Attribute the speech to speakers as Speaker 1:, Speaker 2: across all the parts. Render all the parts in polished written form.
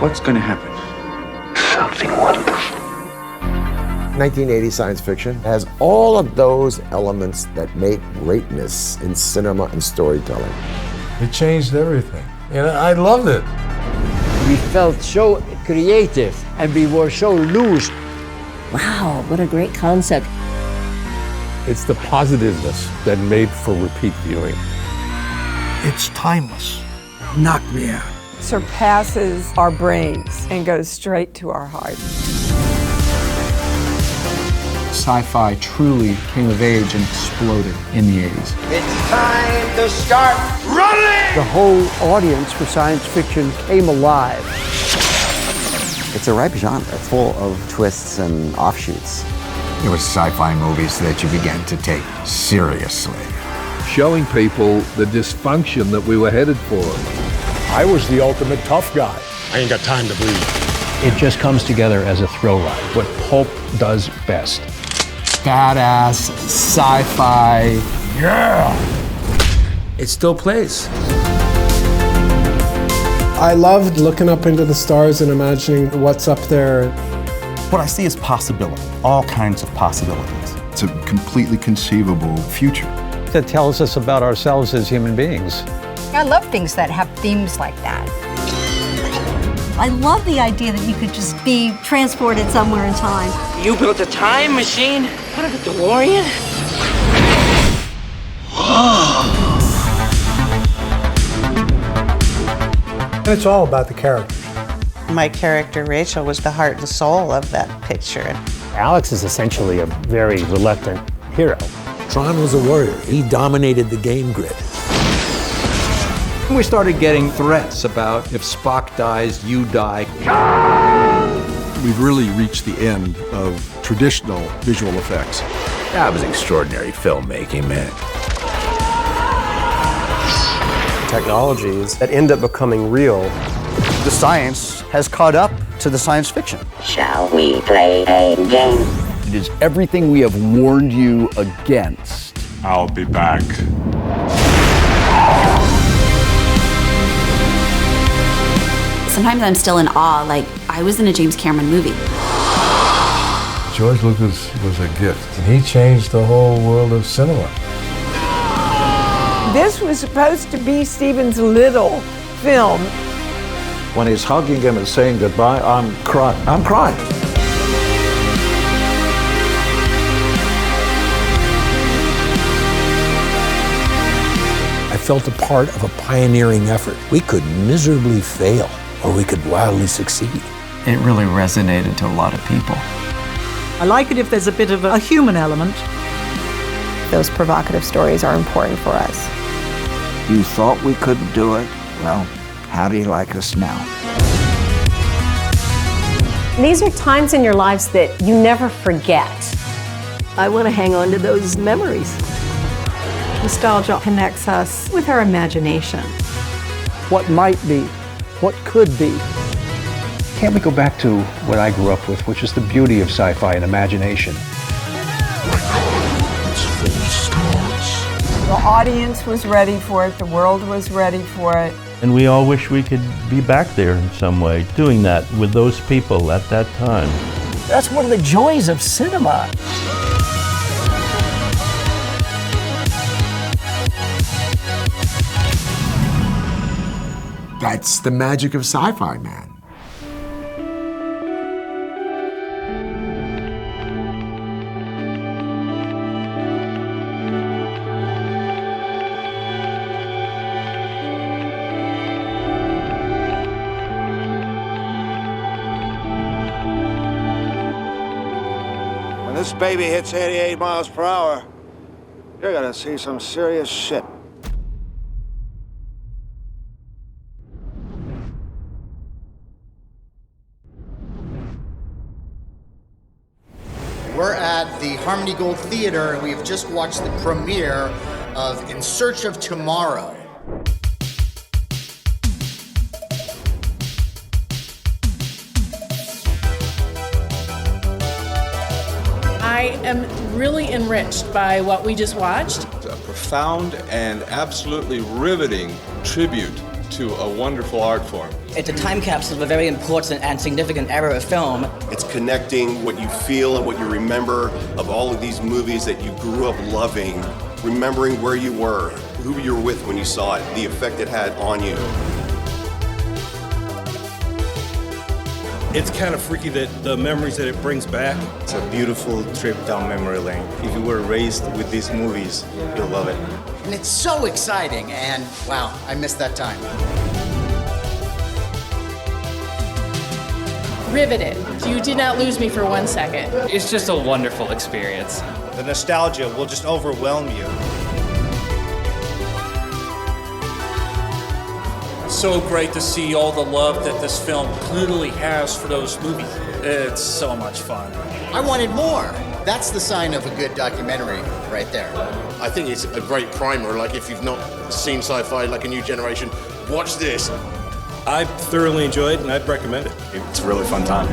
Speaker 1: What's going to happen?
Speaker 2: Something wonderful.
Speaker 3: 1980 science fiction has all of those elements that make greatness in cinema and storytelling.
Speaker 4: It changed everything. And I loved it.
Speaker 5: We felt so creative and we were so loose.
Speaker 6: Wow, what a great concept.
Speaker 7: It's the positiveness that made for repeat viewing.
Speaker 8: It's timeless.
Speaker 9: Knocked me out.
Speaker 10: Surpasses our brains and goes straight to our hearts.
Speaker 11: Sci-fi truly came of age and exploded in the 80s.
Speaker 5: It's time to start running!
Speaker 8: The whole audience for science fiction came alive.
Speaker 12: It's a ripe genre, full of twists and offshoots.
Speaker 13: It was sci-fi movies that you began to take seriously.
Speaker 7: Showing people the dysfunction that we were headed for.
Speaker 4: I was the ultimate tough guy.
Speaker 14: I ain't got time to bleed.
Speaker 11: It just comes together as a thrill ride, what pulp does best. Badass, sci-fi,
Speaker 4: Yeah!
Speaker 1: It still plays.
Speaker 15: I loved looking up into the stars and imagining what's up there.
Speaker 16: What I see is possibility, all kinds of possibilities.
Speaker 17: It's a completely conceivable future.
Speaker 18: That tells us about ourselves as human beings.
Speaker 19: I love things that have themes like that.
Speaker 20: I love the idea that you could just be transported somewhere in time.
Speaker 21: You built a time machine? What, a DeLorean?
Speaker 8: And it's all about the characters.
Speaker 22: My character, Rachel, was the heart and soul of that picture.
Speaker 23: Alex is essentially a very reluctant hero.
Speaker 24: Tron was a warrior. He dominated the game grid.
Speaker 25: We started getting threats about if Spock dies, you die.
Speaker 17: We've really reached the end of traditional visual effects.
Speaker 1: That was extraordinary filmmaking, man.
Speaker 26: Technologies that end up becoming real.
Speaker 27: The science has caught up to the science fiction.
Speaker 2: Shall we play a game?
Speaker 28: It is everything we have warned you against.
Speaker 14: I'll be back.
Speaker 29: Sometimes I'm still in awe, like I was in a James Cameron movie.
Speaker 4: George Lucas was a gift. He changed the whole world of cinema.
Speaker 10: This was supposed to be Steven's little film.
Speaker 24: When he's hugging him and saying goodbye, I'm crying. I'm crying. I felt a part of a pioneering effort. We could miserably fail, or we could wildly succeed.
Speaker 30: It really resonated to a lot of people.
Speaker 31: I like it if there's a bit of a human element.
Speaker 32: Those provocative stories are important for us.
Speaker 12: You thought we couldn't do it? Well, how do you like us now?
Speaker 6: These are times in your lives that you never forget.
Speaker 20: I want to hang on to those memories.
Speaker 10: Nostalgia connects us with our imagination.
Speaker 8: What might be, what could be.
Speaker 11: Can't we go back to what I grew up with, which is the beauty of sci-fi and imagination?
Speaker 10: The audience was ready for it, the world was ready for it.
Speaker 33: And we all wish we could be back there in some way, doing that with those people at that time.
Speaker 31: That's one of the joys of cinema.
Speaker 3: That's the magic of sci-fi, man.
Speaker 34: When this baby hits 88 miles per hour, you're gonna see some serious shit.
Speaker 35: We're at the Harmony Gold Theater, and we've just watched the premiere of In Search of Tomorrow.
Speaker 36: I am really enriched by what we just watched.
Speaker 37: A profound and absolutely riveting tribute to
Speaker 1: into a wonderful art form.
Speaker 5: It's a time capsule of a very important and significant era of film.
Speaker 7: It's connecting what you feel and what you remember of all of these movies that you grew up loving, remembering where you were, who you were with when you saw it, the effect it had on you.
Speaker 9: It's kind of freaky that the memories that it brings back.
Speaker 13: It's a beautiful trip down memory lane. If you were raised with these movies, you'll love it.
Speaker 35: And it's so exciting, and wow, I missed that time.
Speaker 36: Riveted. You did not lose me for 1 second.
Speaker 15: It's just a wonderful experience.
Speaker 35: The nostalgia will just overwhelm you.
Speaker 16: So great to see all the love that this film clearly has for those movies. It's so much fun.
Speaker 35: I wanted more. That's the sign of a good documentary right there.
Speaker 17: I think it's a great primer. Like, if you've not seen sci-fi like a new generation, watch this.
Speaker 9: I thoroughly enjoyed it and I'd recommend it.
Speaker 13: It's a really fun time.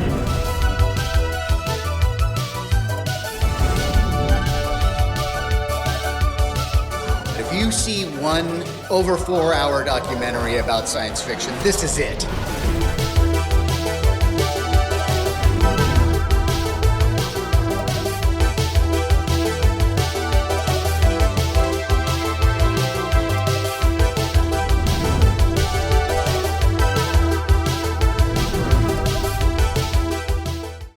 Speaker 35: If you see one over 4-hour documentary about science fiction, this is it.